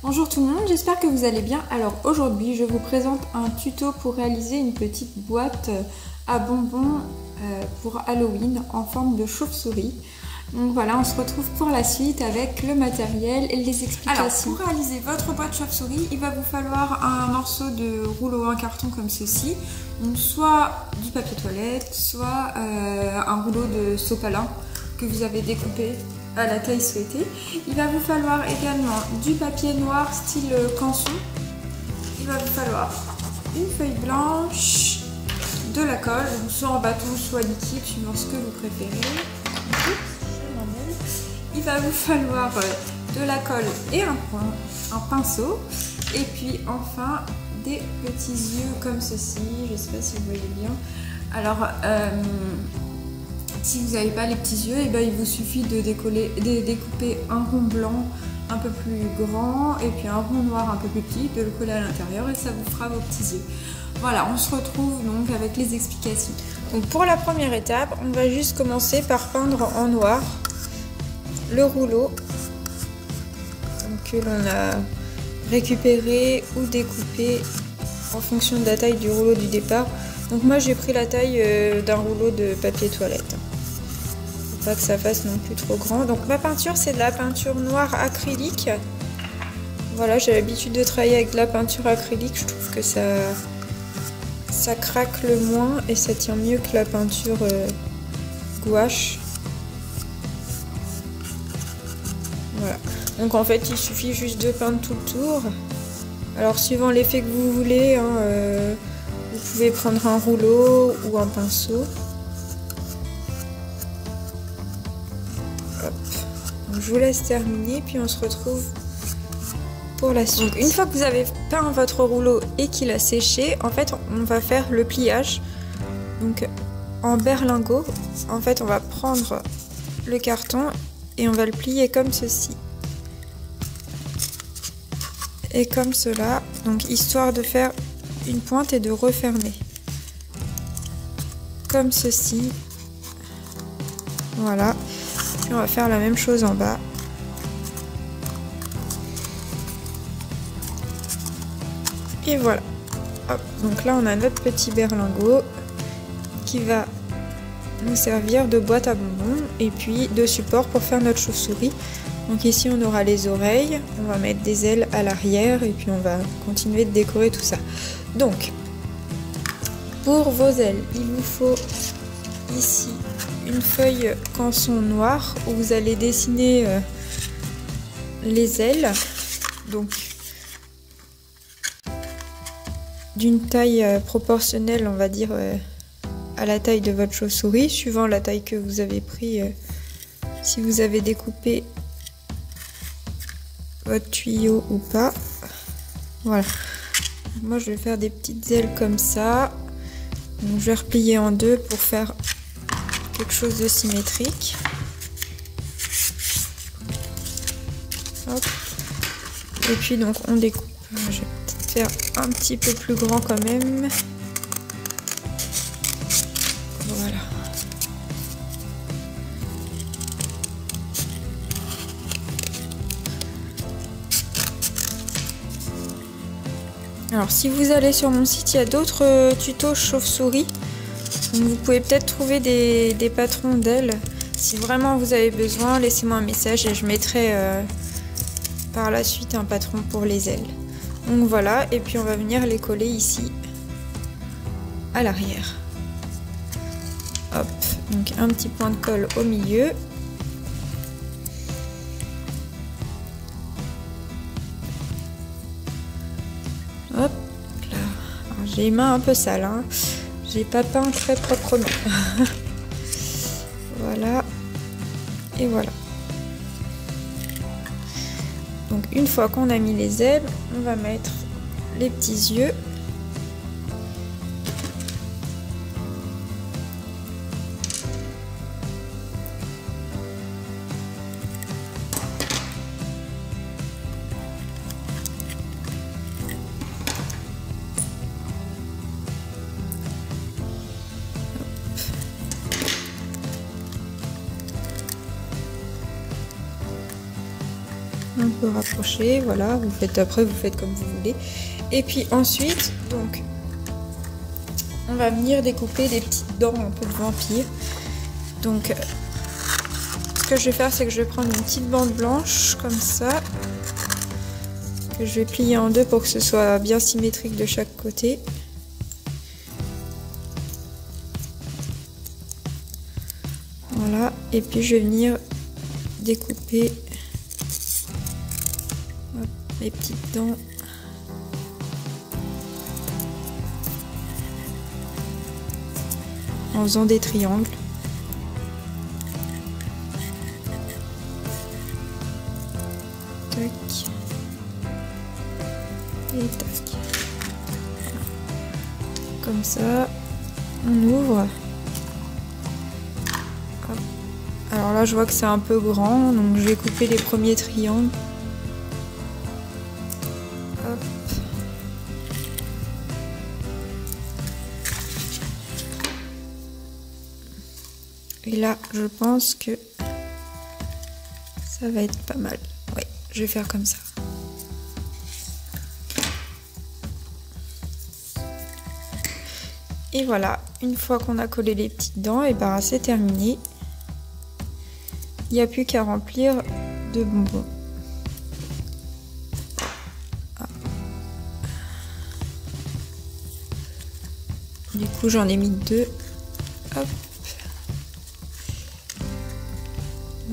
Bonjour tout le monde, j'espère que vous allez bien. Alors aujourd'hui je vous présente un tuto pour réaliser une petite boîte à bonbons pour Halloween en forme de chauve-souris. Donc voilà, on se retrouve pour la suite avec le matériel et les explications. Alors pour réaliser votre boîte chauve-souris, il va vous falloir un morceau de rouleau en carton comme ceci. Donc soit du papier toilette, soit un rouleau de sopalin que vous avez découpé à la taille souhaitée. Il va vous falloir également du papier noir style canson. Il va vous falloir une feuille blanche, de la colle, donc soit en bâton, soit liquide, suivant ce que vous préférez. Il va vous falloir de la colle et un pinceau. Et puis enfin des petits yeux comme ceci. Je ne sais pas si vous voyez bien. Alors si vous n'avez pas les petits yeux, et ben, il vous suffit de découper un rond blanc un peu plus grand et puis un rond noir un peu plus petit, de le coller à l'intérieur et ça vous fera vos petits yeux. Voilà, on se retrouve donc avec les explications. Donc pour la première étape, on va juste commencer par peindre en noir le rouleau que l'on a récupéré ou découpé en fonction de la taille du rouleau du départ. Donc moi j'ai pris la taille d'un rouleau de papier toilette. Faut pas que ça fasse non plus trop grand. Donc ma peinture c'est de la peinture noire acrylique. Voilà, j'ai l'habitude de travailler avec de la peinture acrylique. Je trouve que ça craque moins et ça tient mieux que la peinture gouache. Voilà. Donc en fait il suffit juste de peindre tout le tour. Alors suivant l'effet que vous voulez, vous pouvez prendre un rouleau ou un pinceau. Hop. Donc, je vous laisse terminer puis on se retrouve pour la suite. Donc, une fois que vous avez peint votre rouleau et qu'il a séché, en fait on va faire le pliage. Donc en berlingot, en fait on va prendre le carton et on va le plier comme ceci. Et comme cela, donc histoire de faire une pointe et de refermer. Comme ceci. Voilà. Puis on va faire la même chose en bas. Et voilà. Hop. Donc là on a notre petit berlingot qui va nous servir de boîte à bonbons et puis de support pour faire notre chauve-souris. Donc ici on aura les oreilles, on va mettre des ailes à l'arrière et puis on va continuer de décorer tout ça. Donc pour vos ailes, il vous faut ici une feuille canson noire où vous allez dessiner les ailes. Donc d'une taille proportionnelle, on va dire à la taille de votre chauve-souris, suivant la taille que vous avez pris. Si vous avez découpé votre tuyau ou pas. Voilà. Moi je vais faire des petites ailes comme ça. Donc, je vais replier en deux pour faire quelque chose de symétrique. Hop. Et puis donc on découpe. Je vais peut-être faire un petit peu plus grand quand même. Voilà. Alors si vous allez sur mon site, il y a d'autres tutos chauve-souris. Vous pouvez peut-être trouver des patrons d'ailes. Si vraiment vous avez besoin, laissez-moi un message et je mettrai par la suite un patron pour les ailes. Donc voilà, et puis on va venir les coller ici à l'arrière. Hop, donc un petit point de colle au milieu. Hop là. J'ai les mains un peu sales, hein. J'ai pas peint très proprement. Voilà. Et voilà. Donc une fois qu'on a mis les ailes, on va mettre les petits yeux. un peu rapproché, voilà, vous faites comme vous voulez. Et puis ensuite, donc, on va venir découper des petites dents un peu de vampire. Donc, ce que je vais faire, c'est que je vais prendre une petite bande blanche, comme ça, que je vais plier en deux pour que ce soit bien symétrique de chaque côté. Voilà, et puis je vais venir découper les petites dents. En faisant des triangles. Tac. Et tac. Comme ça, on ouvre. Hop. Alors là, je vois que c'est un peu grand, donc je vais couper les premiers triangles. Hop. Et là, je pense que ça va être pas mal. Ouais, je vais faire comme ça. Et voilà, une fois qu'on a collé les petites dents, et ben c'est terminé. Il n'y a plus qu'à remplir de bonbons. Ah. Du coup, j'en ai mis 2. Hop.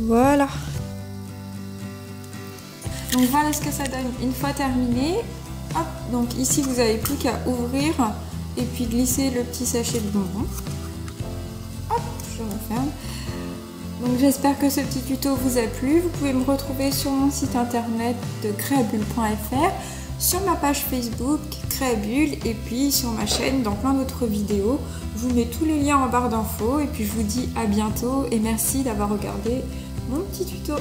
Voilà. Donc voilà ce que ça donne une fois terminé. Hop, donc ici vous n'avez plus qu'à ouvrir et puis glisser le petit sachet de bonbons. Hop, je referme. Donc j'espère que ce petit tuto vous a plu. Vous pouvez me retrouver sur mon site internet de créabulle.fr, sur ma page Facebook Créabulle et puis sur ma chaîne dans plein d'autres vidéos. Je vous mets tous les liens en barre d'infos et puis je vous dis à bientôt et merci d'avoir regardé mon petit tuto.